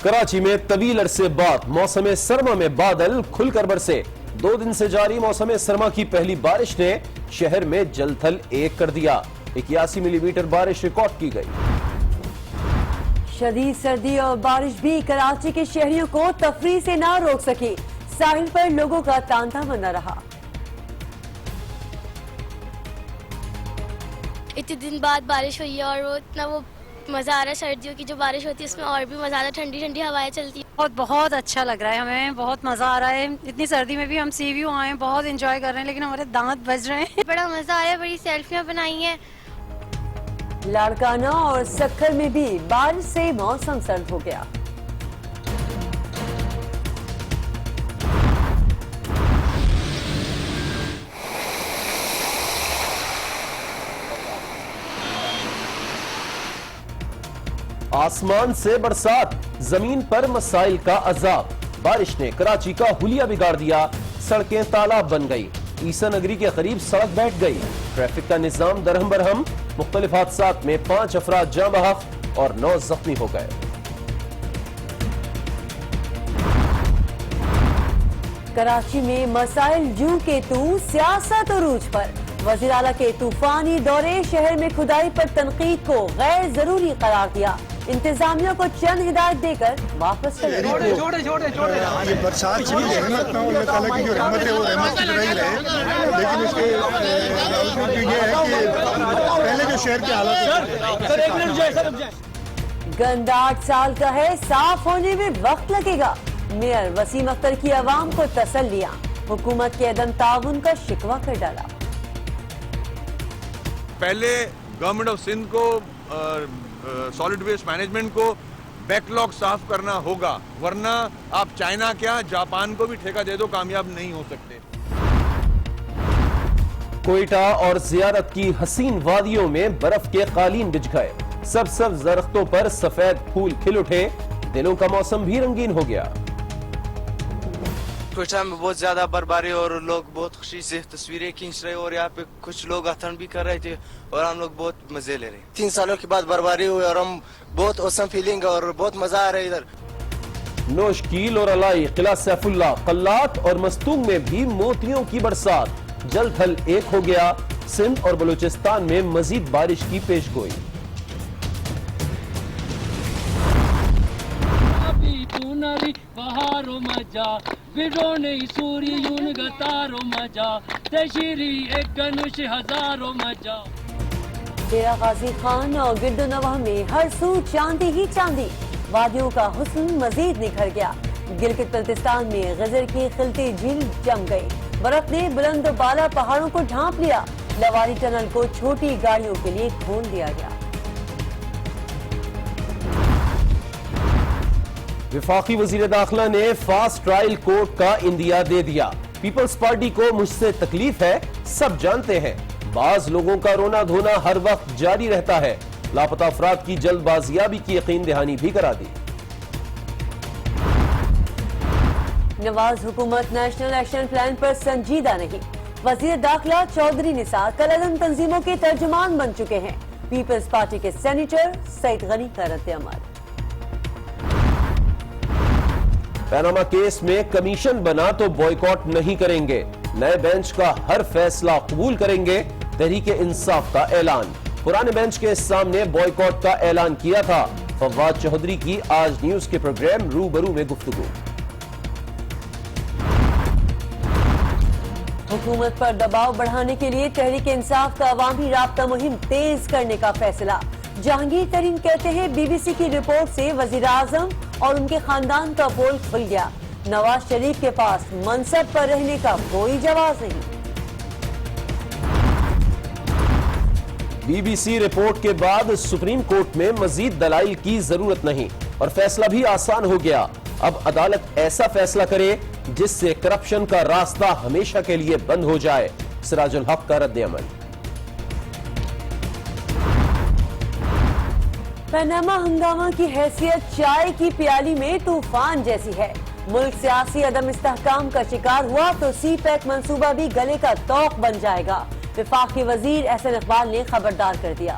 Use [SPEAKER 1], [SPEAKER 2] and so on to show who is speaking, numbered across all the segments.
[SPEAKER 1] کراچی میں طویل عرصے بعد موسم سرما میں بادل کھل کر برسے 2 دن سے جاری موسم سرما کی پہلی بارش نے شہر میں جل تھل ایک کر دیا 81 ملی میٹر بارش ریکارڈ کی گئی
[SPEAKER 2] شدید سردی اور بارش بھی کراچی کے شہریوں کو تفریح سے نہ روک سکی ساحل پر لوگوں کا تانتا بنا رہا
[SPEAKER 3] اتنے دن بعد بارش ہوئی ہے اور وہ اتنا مزہ آ رہا ہے سردیوں کی جو بارش ہوتی ہے اس میں اور بھی مزہ آ رہا ہے ٹھنڈی ٹھنڈی ہوائیں چلتی ہیں
[SPEAKER 4] بہت اچھا لگ رہا ہے ہمیں بہت مزہ آ رہا ہے اتنی سردی میں بھی ہم سی ویو آئے ہیں بہت انجوائے کر رہے ہیں لیکن ہمارے دانت بج رہے ہیں
[SPEAKER 3] بڑا مزہ آیا بڑی سیلفیاں بنائی ہیں
[SPEAKER 2] لاڑکانہ اور سکھر میں بھی بارش سے موسم سرد ہو گیا
[SPEAKER 1] آسمان سے برسات زمین پر مسائل کا عذاب بارش نے کراچی کا حلیہ بگاڑ دیا سڑکیں تالاب بن گئی عیسیٰ نگری کے قریب سڑک بیٹھ گئی ٹریفک کا نظام درہم برہم مختلف حادثات میں 5 افراد جاں بحق اور 9 زخمی ہو گئے
[SPEAKER 2] کراچی میں مسائل جوں کے تو سیاست عروج پر وزیر اعلیٰ کے طوفانی دورے شہر میں کھدائی پر تنقید کو غیر ضروری قرار دیا انتظامیہ کو چند ہدایت دے کر واپس چلے
[SPEAKER 5] یہ برسات سے رحمت نہ ہو اللہ تعالیٰ کی جو رحمت ہے وہ رحمت کی طرح ہی رہے لیکن اس کے باوجود یہ ہے کہ پہلے جو شہر کے حالات
[SPEAKER 2] گند 8 سال کا ہے صاف ہونے میں وقت لگے گا میئر وسیم اختر کی عوام کو تسلیاں حکومت کے عدم تعاون کا شکوہ کر ڈالا
[SPEAKER 6] پہلے گورنمنٹ آف سندھ کو سالڈ ویسٹ مینجمنٹ کو بیک لاگ صاف کرنا ہوگا ورنہ آپ چائنا کیا جاپان کو بھی ٹھیکہ دے دو کامیاب نہیں ہو سکتے
[SPEAKER 1] کوئٹہ اور زیارت کی حسین وادیوں میں برف کے قالین بچھ گئے سبز درختوں پر سفید پھول کھل اٹھے دلوں کا موسم بھی رنگین ہو گیا
[SPEAKER 7] کوئٹہ میں بہت زیادہ برفباری اور لوگ بہت خوشی سے تصویریں کھینچ رہے اور یہاں پہ کچھ لوگ اتھن بھی کر رہے تھے اور ہم لوگ بہت مزے لے رہے 3 سالوں کے بعد برفباری ہوئی اور ہم بہت اوسم فیلنگ اور بہت مزہ آ رہا ہے ادھر
[SPEAKER 1] نوشکیل اور علائی قلعہ سیف اللہ قلات اور مستونگ میں بھی موتیوں کی برسات جل تھل ایک ہو گیا سندھ اور بلوچستان میں مزید بارش کی پیش گوئی
[SPEAKER 8] بہارو مجا بڈونے سوری یون گتارو مجا تشری ایک گنوش ہزارو مجا
[SPEAKER 2] ڈیرہ غازی خان اور گرد و نواح میں ہر سو چاندی ہی چاندی وادیوں کا حسن مزید نکھر گیا گلگت بلتستان میں غزر کی خلتی جھیل جم گئی برف نے بلند و بالا پہاڑوں کو ڈھانپ لیا لواری ٹنل کو چھوٹی گاڑیوں کے لیے کھول دیا گیا
[SPEAKER 1] وفاقی وزیر داخلہ نے فاسٹ ٹرائل کورٹ کا اندیا دے دیا پیپلز پارٹی کو مجھ سے تکلیف ہے سب جانتے ہیں بعض لوگوں کا رونا دھونا ہر وقت جاری رہتا ہے لاپتہ افراد کی جلد بازیابی کی یقین دہانی بھی کرا دی
[SPEAKER 2] نواز حکومت نیشنل ایکشن پلان پر سنجیدہ نہیں وزیر داخلہ چودھری نثار کل عدم تنظیموں کے ترجمان بن چکے ہیں پیپلز پارٹی کے سینیٹر سعید غنی کا رد عمل
[SPEAKER 1] پیناما کیس میں کمیشن بنا تو بوائیکاٹ نہیں کریں گے نئے بینچ کا ہر فیصلہ قبول کریں گے تحریک انصاف کا اعلان پرانے بینچ کے سامنے بوائیکاٹ کا اعلان کیا تھا فواد چودھری کی آج نیوز کے پروگرام روبرو میں گفتگو
[SPEAKER 2] حکومت پر دباؤ بڑھانے کے لیے تحریک انصاف کا عوامی رابطہ مہم تیز کرنے کا فیصلہ جہانگیر ترین کہتے ہیں بی بی سی کی رپورٹ سے وزیر اعظم اور ان کے خاندان کا پول کھل گیا نواز شریف کے پاس منصب پر رہنے کا کوئی جواز نہیں
[SPEAKER 1] بی بی سی رپورٹ کے بعد سپریم کورٹ میں مزید دلائل کی ضرورت نہیں اور فیصلہ بھی آسان ہو گیا اب عدالت ایسا فیصلہ کرے جس سے کرپشن کا راستہ ہمیشہ کے لیے بند ہو جائے سراج الحق کا رد عمل
[SPEAKER 2] پیناما ہنگامہ کی حیثیت چائے کی پیالی میں طوفان جیسی ہے ملک سیاسی عدم استحکام کا شکار ہوا تو سی پیک منصوبہ بھی گلے کا توق بن جائے گا وفاقی وزیر احسن اقبال نے خبردار کر دیا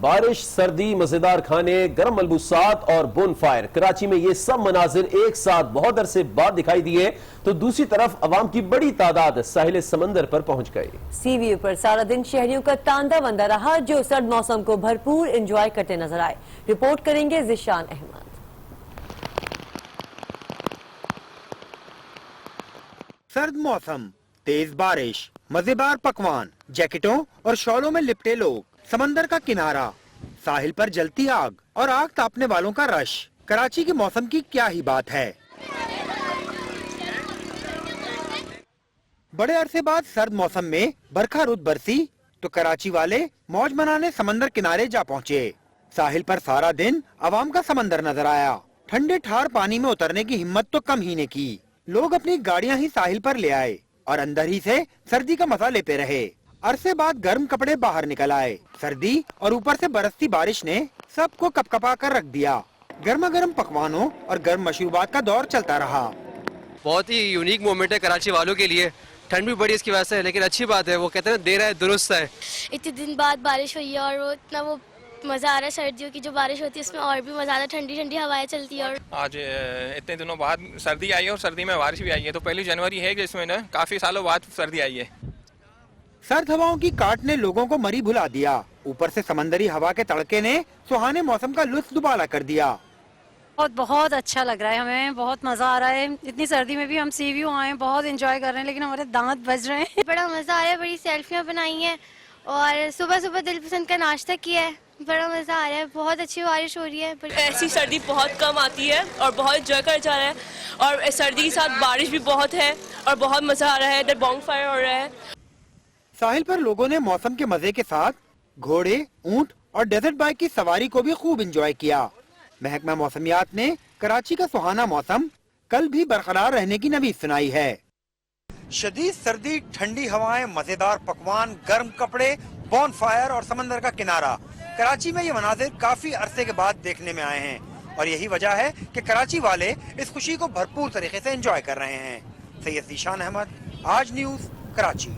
[SPEAKER 1] بارش، سردی، مزیدار کھانے، گرم ملبوسات اور بون فائر، کراچی میں یہ سب مناظر ایک ساتھ بہت عرصے بعد دکھائی دیے تو دوسری طرف عوام کی بڑی تعداد ساحل سمندر پر پہنچ گئی۔
[SPEAKER 2] سی ویو پر سارا دن شہریوں کا تاندا بندہ رہا جو سرد موسم کو بھرپور انجوائے کرتے نظر آئے۔ رپورٹ کریں گے ذیشان احمد۔
[SPEAKER 9] سرد موسم، تیز بارش، مزیدار پکوان، جیکٹوں اور شالوں میں لپٹے لوگ، سمندر کا کنارہ، ساحل پر جلتی آگ اور آگ تاپنے والوں کا رش، کراچی کے موسم کی کیا ہی بات ہے۔ بڑے عرصے بعد سرد موسم میں برکھا رود برسی تو کراچی والے موج منانے سمندر کنارے جا پہنچے۔ ساحل پر سارا دن عوام کا سمندر نظر آیا۔ ٹھنڈے ٹھار پانی میں اترنے کی ہمت تو کم ہی نے کی۔ لوگ اپنی گاڑیاں ہی ساحل پر لے آئے اور اندر ہی سے سردی کا مزہ لیتے رہے۔ عرصے بعد گرم کپڑے باہر نکل آئے۔ سردی اور اوپر سے برستی بارش نے سب کو کپ کپا کر رکھ دیا۔ گرما گرم پکوانوں اور گرم مشروبات کا دور چلتا رہا۔
[SPEAKER 10] بہت ہی یونیک مومنٹ ہے کراچی والوں کے لیے۔ ٹھنڈ بھی بڑی اس کی وجہ سے ہے لیکن اچھی بات ہے، وہ کہتے ہیں دیر ہے درست ہے۔
[SPEAKER 3] اتنے دن بعد بارش ہوئی ہے اور وہ اتنا وہ مزہ آ رہا ہے، سردیوں کی جو بارش ہوتی ہے اس میں اور بھی مزہ آتا ہے، ٹھنڈی ٹھنڈی ہوائیں چلتی ہے۔ اور
[SPEAKER 11] آج اتنے دنوں بعد سردی آئی ہے اور سردی میں بارش بھی آئی ہے، تو 1 جنوری ہے جس میں نا کافی سالوں بعد سردی آئی ہے۔
[SPEAKER 9] سرد ہواؤں کی کاٹ نے لوگوں کو مری بھلا دیا، اوپر سے سمندری ہوا کے تڑکے نے سہانے موسم کا لطف دوبالا کر دیا۔
[SPEAKER 4] بہت اچھا لگ رہا ہے، ہمیں بہت مزہ آ رہا ہے۔ اتنی سردی میں بھی ہم سی ویو آئے ہیں، بہت انجوائے کر رہے ہیں لیکن ہمارے دانت بج رہے ہیں۔
[SPEAKER 3] بڑا مزہ آ رہا ہے، بڑی سیلفیاں بنائی ہیں اور صبح صبح دل پسند کا ناشتہ کیا ہے، بڑا مزہ آ رہا ہے۔ بہت اچھی بارش ہو رہی ہے۔
[SPEAKER 12] ایسی سردی بہت کم آتی ہے اور بہت انجوائے کر جا رہا ہے، اور سردی کے ساتھ بارش بھی بہت ہے اور بہت مزہ آ رہا ہے۔ ادھر بونگ فائر ہو رہا ہے۔
[SPEAKER 9] ساحل پر لوگوں نے موسم کے مزے کے ساتھ گھوڑے، اونٹ اور ڈیزرٹ بائک کی سواری کو بھی خوب انجوائے کیا۔ محکمہ موسمیات نے کراچی کا سہانا موسم کل بھی برقرار رہنے کی نوید سنائی ہے۔ شدید سردی، ٹھنڈی ہوائیں، مزیدار پکوان، گرم کپڑے، بون فائر اور سمندر کا کنارہ، کراچی میں یہ مناظر کافی عرصے کے بعد دیکھنے میں آئے ہیں اور یہی وجہ ہے کہ کراچی والے اس خوشی کو بھرپور طریقے سے انجوائے کر رہے ہیں۔ سید ذیشان احمد، آج نیوز، کراچی۔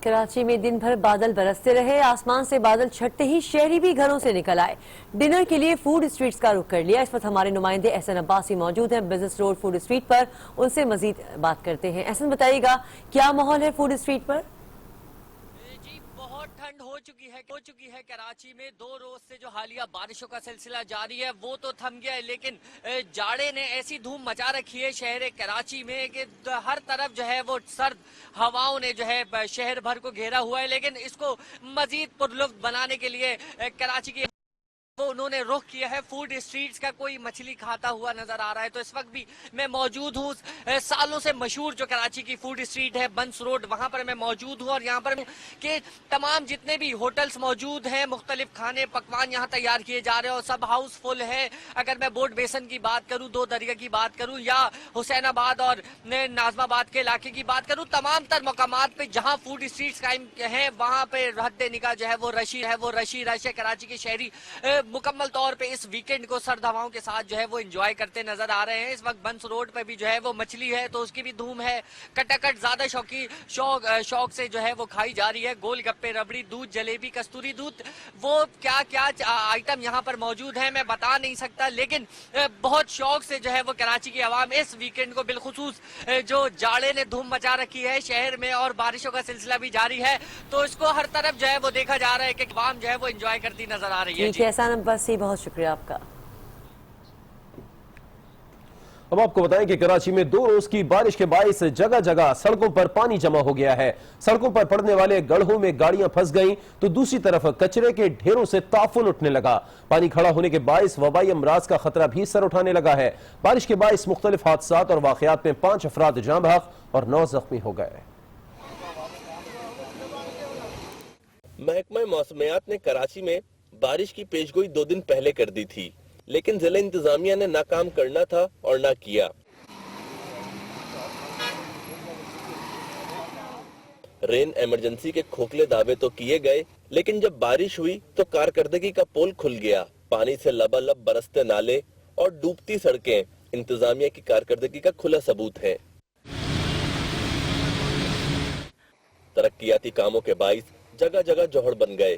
[SPEAKER 2] کراچی میں دن بھر بادل برستے رہے، آسمان سے بادل چھٹتے ہی شہری بھی گھروں سے نکل آئے، ڈنر کے لیے فوڈ اسٹریٹس کا رخ کر لیا۔ اس وقت ہمارے نمائندے احسن عباسی موجود ہیں بزنس روڈ فوڈ اسٹریٹ پر، ان سے مزید بات کرتے ہیں۔ احسن بتائیے گا کیا ماحول ہے فوڈ اسٹریٹ پر؟
[SPEAKER 13] بہت ٹھنڈ ہو چکی ہے کراچی میں۔ 2 روز سے جو حالیہ بارشوں کا سلسلہ جاری ہے وہ تو تھم گیا ہے، لیکن جاڑے نے ایسی دھوم مچا رکھی ہے شہر کراچی میں کہ ہر طرف جو ہے وہ سرد ہواؤں نے جو ہے شہر بھر کو گھیرا ہوا ہے۔ لیکن اس کو مزید پرلطف بنانے کے لیے کراچی کی انہوں نے رخ کیا ہے فوڈ اسٹریٹس کا۔ کوئی مچھلی کھاتا ہوا نظر آ رہا ہے، تو اس وقت بھی میں موجود ہوں سالوں سے مشہور جو کراچی کی فوڈ اسٹریٹ ہے بنس روڈ، وہاں پر میں موجود ہوں اور یہاں پر کہ تمام جتنے بھی ہوٹلز موجود ہیں، مختلف کھانے پکوان یہاں تیار کیے جا رہے ہیں اور سب ہاؤس فل ہے۔ اگر میں بورڈ بیسن کی بات کروں، 2 دریا کی بات کروں یا حسین آباد اور ناظم آباد کے علاقے کی بات کروں، تمام تر مقامات پہ جہاں فوڈ اسٹریٹس قائم ہیں وہاں پہ حد نگاہ جو ہے وہ رشی رش ہے۔ کراچی کے شہری مکمل طور پہ اس ویکنڈ کو سرد ہواؤں کے ساتھ جو ہے وہ انجوائے کرتے نظر آ رہے ہیں۔ اس وقت بنس روڈ پہ بھی جو ہے وہ مچھلی ہے تو اس کی بھی دھوم ہے، کٹاکٹ زیادہ شوق سے جو ہے وہ کھائی جا رہی ہے۔ گول گپے، ربڑی، دودھ، جلیبی، کستوری دودھ، وہ کیا آئٹم یہاں پر موجود ہیں میں بتا نہیں سکتا، لیکن بہت شوق سے جو ہے وہ کراچی کی عوام اس ویکنڈ کو بالخصوص جو جاڑے نے دھوم مچا رکھی ہے شہر میں اور بارشوں کا سلسلہ بھی جاری ہے، تو اس کو ہر طرف جو ہے وہ دیکھا جا رہا ہے کہ عوام جو ہے وہ انجوائے کرتی نظر آ رہی ہے۔
[SPEAKER 2] ٹھیک ہے احسان عباسی، بہت شکریہ آپ کا۔
[SPEAKER 1] اب آپ کو بتائیں کہ کراچی میں 2 روز کی بارش کے باعث جگہ جگہ سڑکوں پر پانی جمع ہو گیا ہے۔ سڑکوں پر پڑنے والے گڑھوں میں گاڑیاں پھنس گئیں تو دوسری طرف کچرے کے ڈھیروں سے تعفن اٹھنے لگا۔ پانی کھڑا ہونے کے باعث وبائی امراض کا خطرہ بھی سر اٹھانے لگا ہے۔ بارش کے باعث مختلف حادثات اور واقعات میں 5 افراد جاں بحق اور 9 زخمی ہو گئے۔
[SPEAKER 14] محکمہ موسمیات نے کراچی میں بارش کی پیشگوئی 2 دن پہلے کر دی تھی، لیکن ضلع انتظامیہ نے نہ کام کرنا تھا اور نہ کیا۔ رین ایمرجنسی کے کھوکھلے دعوے تو کیے گئے، لیکن جب بارش ہوئی تو کارکردگی کا پول کھل گیا۔ پانی سے لبالب برستے نالے اور ڈوبتی سڑکیں انتظامیہ کی کارکردگی کا کھلا ثبوت ہیں۔ ترقیاتی کاموں کے باعث جگہ جگہ جوہڑ بن گئے۔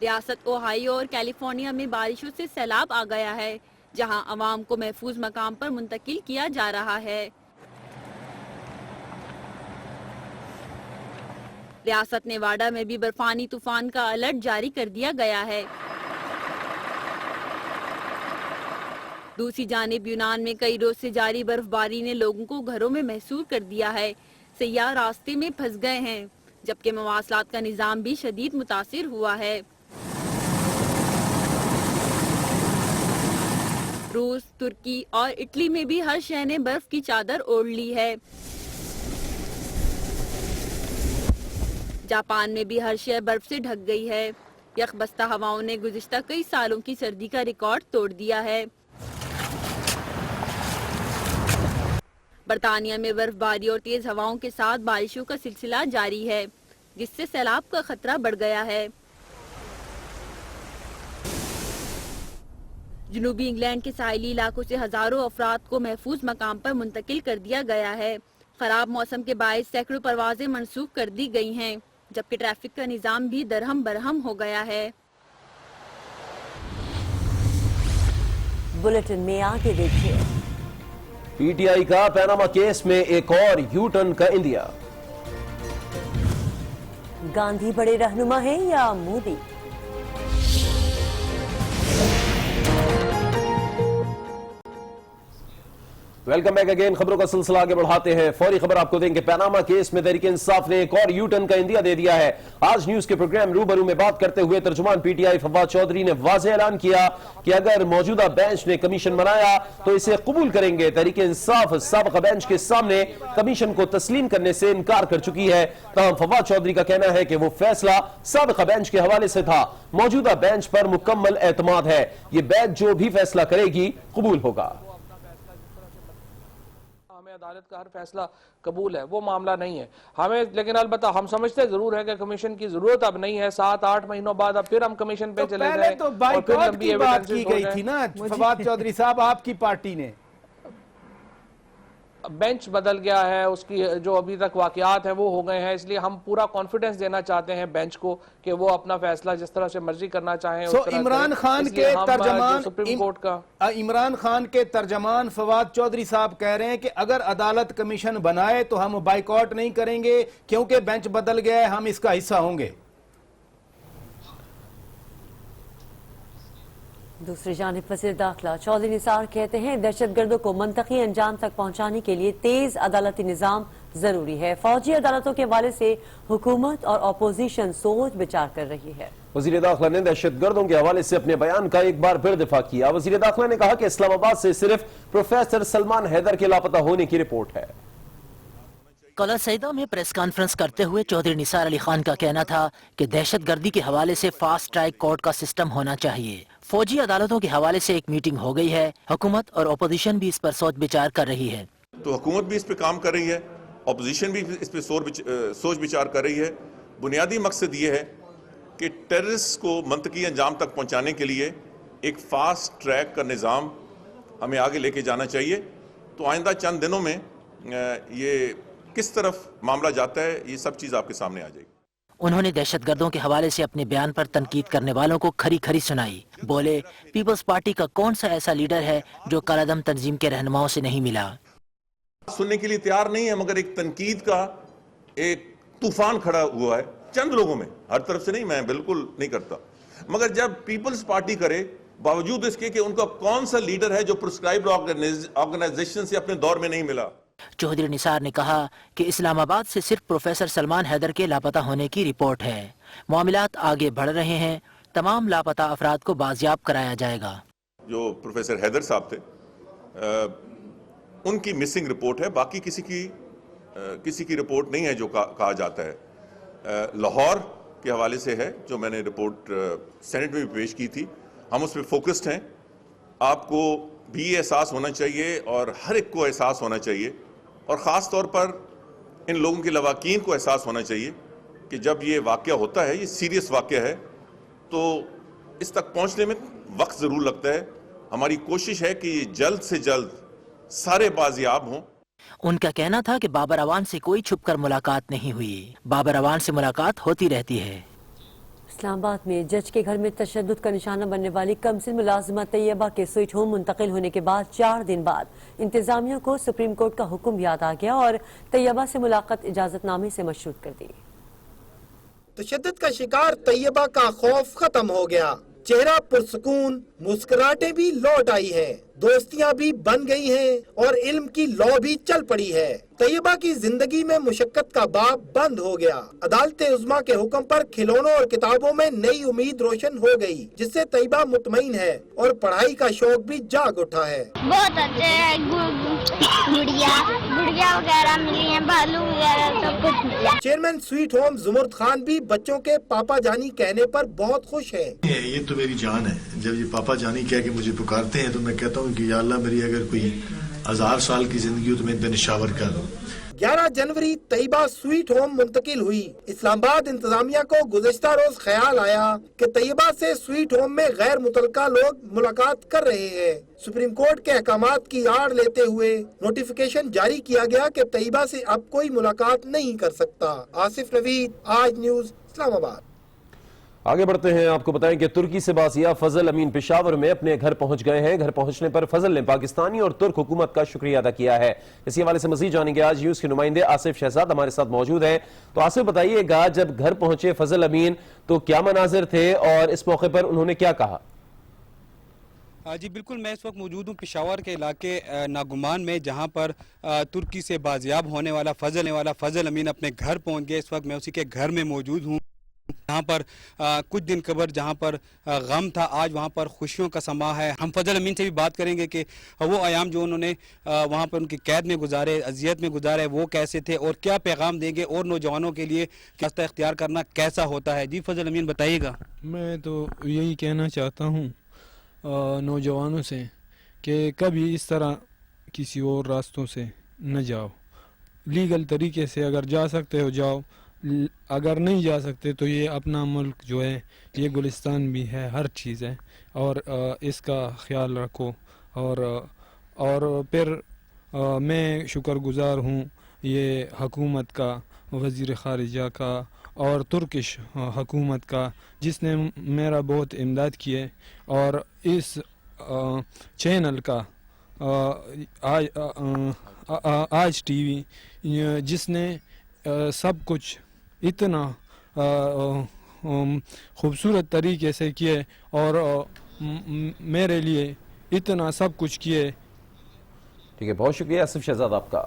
[SPEAKER 15] ریاست اوہائیو اور کیلیفورنیا میں بارشوں سے سیلاب آ گیا ہے، جہاں عوام کو محفوظ مقام پر منتقل کیا جا رہا ہے۔ ریاست نیواڈا میں بھی برفانی طوفان کا الرٹ جاری کر دیا گیا ہے۔ دوسری جانب یونان میں کئی روز سے جاری برف باری نے لوگوں کو گھروں میں محصور کر دیا ہے۔ سیاح راستے میں پھنس گئے ہیں، جبکہ مواصلات کا نظام بھی شدید متاثر ہوا ہے۔ روس، ترکی اور اٹلی میں بھی ہر شہر نے برف کی چادر اوڑھ لی ہے۔ جاپان میں بھی ہر شہر برف سے ڈھک گئی ہے۔ یخ بستہ ہواؤں نے گزشتہ کئی سالوں کی سردی کا ریکارڈ توڑ دیا ہے۔ برطانیہ میں برف باری اور تیز ہواؤں کے ساتھ بارشوں کا سلسلہ جاری ہے، جس سے سیلاب کا خطرہ بڑھ گیا ہے۔ جنوبی انگلینڈ کے ساحلی علاقوں سے ہزاروں افراد کو محفوظ مقام پر منتقل کر دیا گیا ہے۔ خراب موسم کے باعث سینکڑوں پروازیں منسوخ کر دی گئی ہیں، جبکہ ٹریفک کا نظام بھی درہم برہم ہو گیا ہے۔
[SPEAKER 2] بلیٹن میں آگے دیکھیے۔
[SPEAKER 1] پی ٹی آئی کا پیناما کیس میں ایک اور یو ٹرن کا انڈیا۔
[SPEAKER 2] گاندھی بڑے رہنما ہیں یا مودی؟
[SPEAKER 1] Welcome back again. خبروں کا سلسلہ آگے بڑھاتے ہیں۔ فوری خبر آپ کو دیں گے، پیناما کیس میں تحریک انصاف نے ایک اور یو ٹرن کا اندیا دے دیا ہے۔ آج نیوز کے پروگرام روبرو میں بات کرتے ہوئے ترجمان P T I Fawad Chaudhry نے واضح اعلان کیا کہ اگر موجودہ بینچ نے کمیشن بنایا تو اسے قبول کریں گے۔ تحریک انصاف سابقہ بینچ کے سامنے کمیشن کو تسلیم کرنے سے انکار کر چکی ہے، تاہم فواد چودھری کا کہنا ہے کہ وہ فیصلہ سابقہ بینچ کے حوالے سے تھا۔ موجودہ بینچ پر مکمل اعتماد ہے، یہ بینچ جو بھی فیصلہ کرے گی قبول ہوگا۔
[SPEAKER 16] عدالت کا ہر فیصلہ قبول ہے، وہ معاملہ نہیں ہے ہمیں، لیکن البتہ ہم سمجھتے ضرور ہے کہ کمیشن کی ضرورت اب نہیں ہے۔ 7-8 مہینوں بعد اب پھر ہم کمیشن پہ چلے گئے،
[SPEAKER 9] پہلے تو بائیکاٹ کی بات کی گئی تھی نا فواد چودھری صاحب آپ کی پارٹی نے۔
[SPEAKER 16] بینچ بدل گیا ہے، اس کی جو ابھی تک واقعات ہیں وہ ہو گئے ہیں، اس لیے ہم پورا کانفیڈنس دینا چاہتے ہیں بینچ کو کہ وہ اپنا فیصلہ جس طرح سے مرضی کرنا چاہیں۔
[SPEAKER 9] عمران خان کے ترجمان فواد چودھری صاحب کہہ رہے ہیں کہ اگر عدالت کمیشن بنائے تو ہم بائیکاٹ نہیں کریں گے کیونکہ بینچ بدل گیا ہے، ہم اس کا حصہ ہوں گے۔
[SPEAKER 2] دوسری جانب وزیر داخلہ چودھری نثار کہتے ہیں دہشت گردوں کو منطقی انجام تک پہنچانے کے لیے تیز عدالتی نظام ضروری ہے۔ فوجی عدالتوں کے حوالے سے حکومت اور اپوزیشن سوچ بچار کر رہی ہے۔
[SPEAKER 1] وزیر داخلہ نے دہشت گردوں کے حوالے سے اپنے بیان کا ایک بار پھر دفاع کیا۔ وزیر داخلہ نے کہا کہ اسلام آباد سے صرف پروفیسر سلمان حیدر کے لاپتہ ہونے کی رپورٹ ہے۔
[SPEAKER 8] کلا سیدہ میں پریس کانفرنس کرتے ہوئے چودھری نثار علی خان کا کہنا تھا کہ دہشت گردی کے حوالے سے فاسٹ ٹریک کورٹ کا سسٹم ہونا چاہیے۔ فوجی عدالتوں کے حوالے سے ایک میٹنگ ہو گئی ہے، حکومت اور اپوزیشن بھی اس پر سوچ بچار کر رہی ہے۔
[SPEAKER 6] تو حکومت بھی اس پہ کام کر رہی ہے، اپوزیشن بھی اس پہ سوچ بچار کر رہی ہے۔ بنیادی مقصد یہ ہے کہ ٹیررسٹ کو منطقی انجام تک پہنچانے کے لیے ایک فاسٹ ٹریک کا نظام ہمیں آگے لے کے جانا چاہیے۔ تو آئندہ چند دنوں میں یہ کس طرف معاملہ جاتا ہے یہ سب چیز آپ کے سامنے آ جائے گی۔
[SPEAKER 8] انہوں نے دہشت گردوں کے حوالے سے اپنے بیان پر تنقید کرنے والوں کو کھری کھری سنائی۔ بولے پیپلز پارٹی کا کون سا ایسا لیڈر ہے جو کالعدم تنظیم کے رہنماؤں سے نہیں ملا۔
[SPEAKER 6] سننے کے لیے تیار نہیں ہے، مگر ایک تنقید کا ایک طوفان کھڑا ہوا ہے چند لوگوں میں، ہر طرف سے نہیں، میں بالکل نہیں کرتا، مگر جب پیپلز پارٹی کرے باوجود اس کے کہ ان کا کون سا لیڈر ہے جو پرسکرائبڈ آرگنائزیشن سے اپنے دور میں نہیں ملا۔
[SPEAKER 8] چودھری نثار نے کہا کہ اسلام آباد سے صرف پروفیسر سلمان حیدر کے لاپتہ ہونے کی رپورٹ ہے۔ معاملات آگے بڑھ رہے ہیں، تمام لاپتہ افراد کو بازیاب کرایا جائے گا۔
[SPEAKER 6] جو پروفیسر حیدر صاحب تھے ان کی مسنگ رپورٹ ہے، باقی کسی کی رپورٹ نہیں ہے جو کہا جاتا ہے۔ لاہور کے حوالے سے ہے جو میں نے رپورٹ سینٹ میں بھی پیش کی تھی، ہم اس پہ فوکسڈ ہیں۔ آپ کو بھی احساس ہونا چاہیے اور ہر ایک کو احساس ہونا چاہیے، اور خاص طور پر ان لوگوں کے لواحقین کو احساس ہونا چاہیے کہ جب یہ واقعہ ہوتا ہے، یہ سیریس واقعہ ہے، تو اس تک پہنچنے میں وقت ضرور لگتا ہے۔ ہماری کوشش ہے کہ یہ جلد سے جلد سارے بازیاب ہوں۔
[SPEAKER 8] ان کا کہنا تھا کہ بابر اعوان سے کوئی چھپ کر ملاقات نہیں ہوئی، بابر اعوان سے ملاقات ہوتی رہتی ہے۔
[SPEAKER 2] اسلام آباد میں جج کے گھر میں تشدد کا نشانہ بننے والی کمسن ملازمہ طیبہ کے سویٹ ہوم منتقل ہونے کے بعد 4 دن بعد انتظامیہ کو سپریم کورٹ کا حکم یاد آ گیا اور طیبہ سے ملاقات اجازت نامے سے مشروط کر دی۔
[SPEAKER 9] تشدد کا شکار طیبہ کا خوف ختم ہو گیا، چہرہ پرسکون، مسکراہٹیں بھی لوٹ آئی ہیں، دوستیاں بھی بن گئی ہیں اور علم کی لو بھی چل پڑی ہے۔ طیبہ کی زندگی میں مشقت کا باب بند ہو گیا۔ عدالت عظمیٰ کے حکم پر کھلونوں اور کتابوں میں نئی امید روشن ہو گئی، جس سے طیبہ مطمئن ہے اور پڑھائی کا شوق بھی جاگ اٹھا ہے۔
[SPEAKER 3] بہت اچھے گڑیا وغیرہ ملی ہیں، بالو وغیرہ سب کچھ ملا۔
[SPEAKER 9] چیئرمین سویٹ ہوم زمرد خان بھی بچوں کے پاپا جانی کہنے پر بہت خوش ہے۔
[SPEAKER 17] یہ تو میری جان ہے، جب یہ پاپا جانی کہہ کے مجھے پکارتے ہیں تو میں کہتا ہوں کہ یا اللہ میری اگر کوئی 1000 سال کی زندگی ہو تو میں ان پہ نشاور کر دوں۔
[SPEAKER 9] 11 جنوری طیبہ سویٹ ہوم منتقل ہوئی۔ اسلام آباد انتظامیہ کو گزشتہ روز خیال آیا کہ طیبہ سے سویٹ ہوم میں غیر متعلقہ لوگ ملاقات کر رہے ہیں۔ سپریم کورٹ کے احکامات کی آڑ لیتے ہوئے نوٹیفیکیشن جاری کیا گیا کہ طیبہ سے اب کوئی ملاقات نہیں کر سکتا۔ آصف نوید، آج نیوز، اسلام آباد۔
[SPEAKER 1] آگے بڑھتے ہیں، آپ کو بتائیں کہ ترکی سے بازیاب فضل امین پشاور میں اپنے گھر پہنچ گئے ہیں۔ گھر پہنچنے پر فضل نے پاکستانی اور ترک حکومت کا شکریہ ادا کیا ہے۔ اسی حوالے سے مزید جانیں گے آج نیوز کے نمائندے آصف شہزاد ہمارے ساتھ موجود ہیں۔ تو آصف بتائیے گا، جب گھر پہنچے فضل امین تو کیا مناظر تھے اور اس موقع پر انہوں نے کیا کہا؟
[SPEAKER 18] جی بالکل، میں اس وقت موجود ہوں پشاور کے علاقے ناگمان میں، جہاں پر ترکی سے بازیاب ہونے والا فضل امین اپنے گھر پہنچ گئے۔ اس وقت میں اسی کے گھر میں موجود ہوں، جہاں پر کچھ دن قبل جہاں پر غم تھا، آج وہاں پر خوشیوں کا سما ہے۔ ہم فضل امین سے بھی بات کریں گے کہ وہ ایام جو انہوں نے وہاں پر ان کی قید میں گزارے، اذیت میں گزارے، وہ کیسے تھے اور کیا پیغام دیں گے اور نوجوانوں کے لیے راستہ اختیار کرنا کیسا ہوتا ہے۔ جی فضل امین بتائیے گا۔
[SPEAKER 19] میں تو یہی کہنا چاہتا ہوں نوجوانوں سے کہ کبھی اس طرح کسی اور راستوں سے نہ جاؤ، لیگل طریقے سے اگر جا سکتے ہو جاؤ، اگر نہیں جا سکتے تو یہ اپنا ملک جو ہے یہ گلستان بھی ہے، ہر چیز ہے، اور اس کا خیال رکھو۔ اور پھر میں شکر گزار ہوں یہ حکومت کا، وزیر خارجہ کا اور ترکش حکومت کا، جس نے میرا بہت امداد کی ہے، اور اس چینل کا آج ٹی وی جس نے سب کچھ اتنا خوبصورت طریقے سے کیے اور میرے لیے اتنا سب کچھ کیے۔
[SPEAKER 1] ٹھیک ہے، بہت شکریہ آصف شہزاد آپ کا۔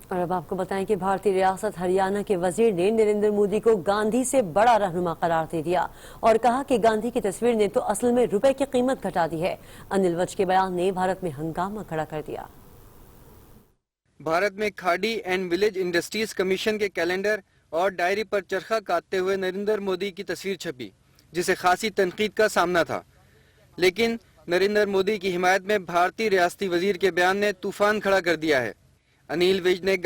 [SPEAKER 2] اور اب آپ کو بتائیں کہ بھارتی ریاست ہریانہ کے وزیر نے نریندر مودی کو گاندھی سے بڑا رہنما قرار دے دیا اور کہا کہ گاندھی کی تصویر نے تو اصل میں روپے کی قیمت گھٹا دی ہے۔ انل وج کے بیان نے بھارت میں ہنگامہ کھڑا کر دیا۔
[SPEAKER 10] بھارت میں کھاڑی اینڈ ولیج انڈسٹریز کمیشن کے کیلنڈر اور ڈائری پر چرخہ کاٹتے ہوئے نریندر مودی کی تصویر چھپی، جسے خاصی تنقید کا سامنا تھا، لیکن نریندر مودی کی حمایت میں بھارتی ریاستی وزیر کے بیان نے طوفان کھڑا کر دیا ہے۔ انل وج نے